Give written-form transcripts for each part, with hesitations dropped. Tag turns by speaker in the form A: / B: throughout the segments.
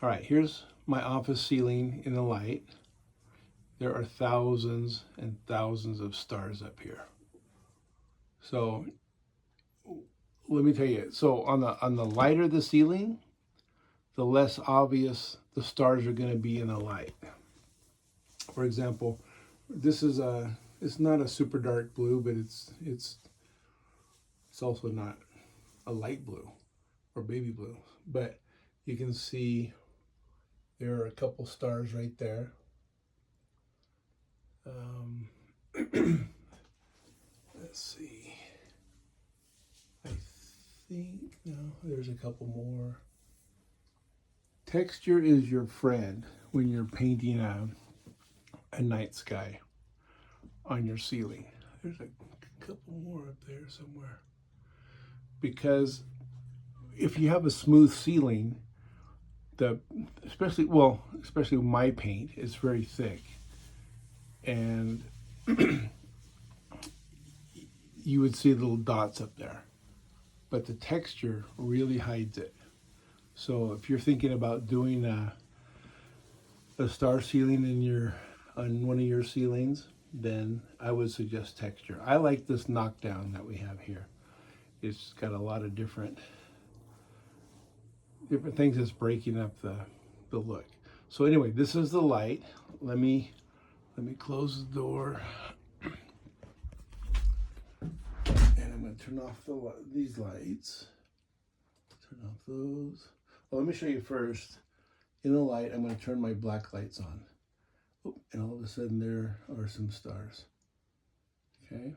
A: All right, here's my office ceiling in the light. There are thousands and thousands of stars up here. So let me tell you. So on the lighter the ceiling, the less obvious the stars are going to be in the light. For example, this is a it's not a super dark blue, but it's also not a light blue or baby blue. But you can see there are a couple stars right there. Um, let's see. I think no, there's a couple more. Texture is your friend when you're painting a night sky on your ceiling. There's a couple more up there somewhere. Because if you have a smooth ceiling, the especially my paint is very thick, and you would see little dots up there. But the texture really hides it. So if you're thinking about doing a star ceiling in your on one of your ceilings, then I would suggest texture. I like this knockdown that we have here. It's got a lot of different things that's breaking up the look. So anyway, this is the light. Let me close the door, and I'm going to turn off these lights. Turn off those. Well, let me show you first. In the light, I'm going to turn my black lights on. Oh, and all of a sudden there are some stars. Okay?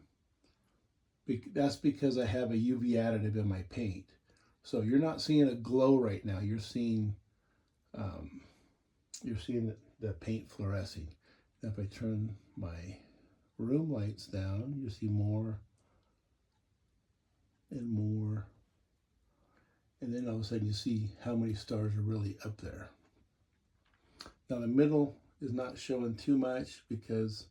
A: That's because I have a UV additive in my paint. So you're not seeing a glow right now. You're seeing the paint fluorescing. Now if I turn my room lights down, you see more and more. And then all of a sudden you see how many stars are really up there. Now the middle is not showing too much because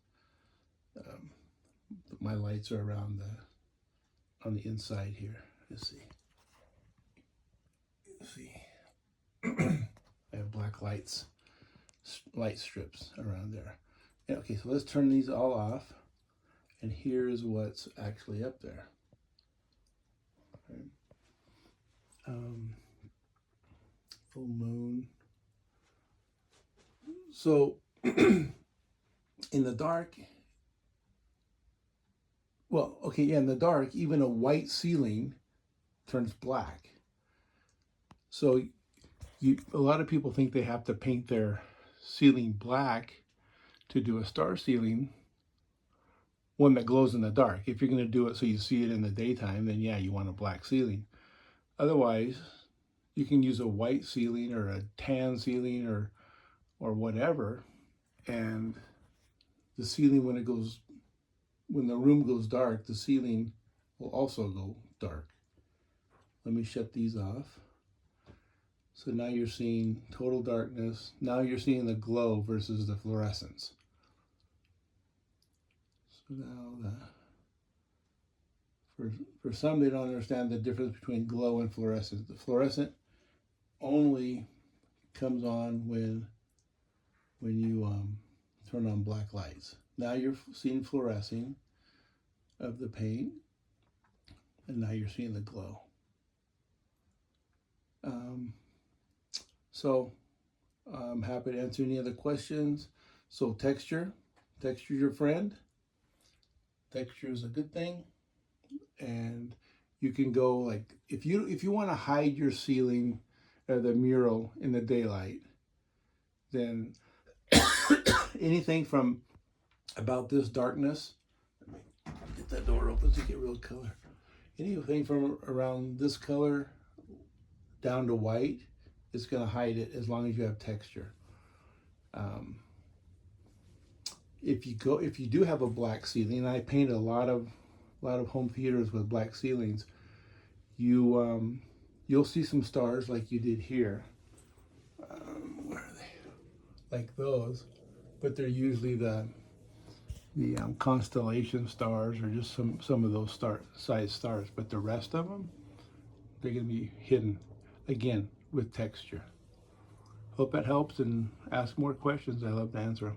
A: my lights are around on the inside here. Let's see. I have black light strips around there. Yeah, okay, so let's turn these all off, and here's what's actually up there. Okay. Full moon. So in the dark, in the dark, even a white ceiling turns black. So a lot of people think they have to paint their ceiling black to do a star ceiling, one that glows in the dark. If you're going to do it so you see it in the daytime, then yeah, you want a black ceiling. Otherwise, you can use a white ceiling or a tan ceiling or whatever, and the ceiling when the room goes dark, the ceiling will also go dark. Let me shut these off. So now you're seeing total darkness. Now you're seeing the glow versus the fluorescence. So now for some, they don't understand the difference between glow and fluorescence. The fluorescent only comes on when you turn on black lights. Now you're seeing fluorescing of the paint, and now you're seeing the glow. So I'm happy to answer any other questions. So texture's your friend. Texture is a good thing, and you can go like if you want to hide your ceiling or the mural in the daylight, then anything from about this darkness. Let me get that door open to get real color. Anything from around this color down to white, it's going to hide it as long as you have texture. If you do have a black ceiling, and I paint a lot of home theaters with black ceilings, you'll see some stars like you did here. Where are they? Like those, but they're usually the constellation stars or just some of those size stars. But the rest of them, they're going to be hidden again with texture. Hope that helps, and ask more questions. I love to answer them.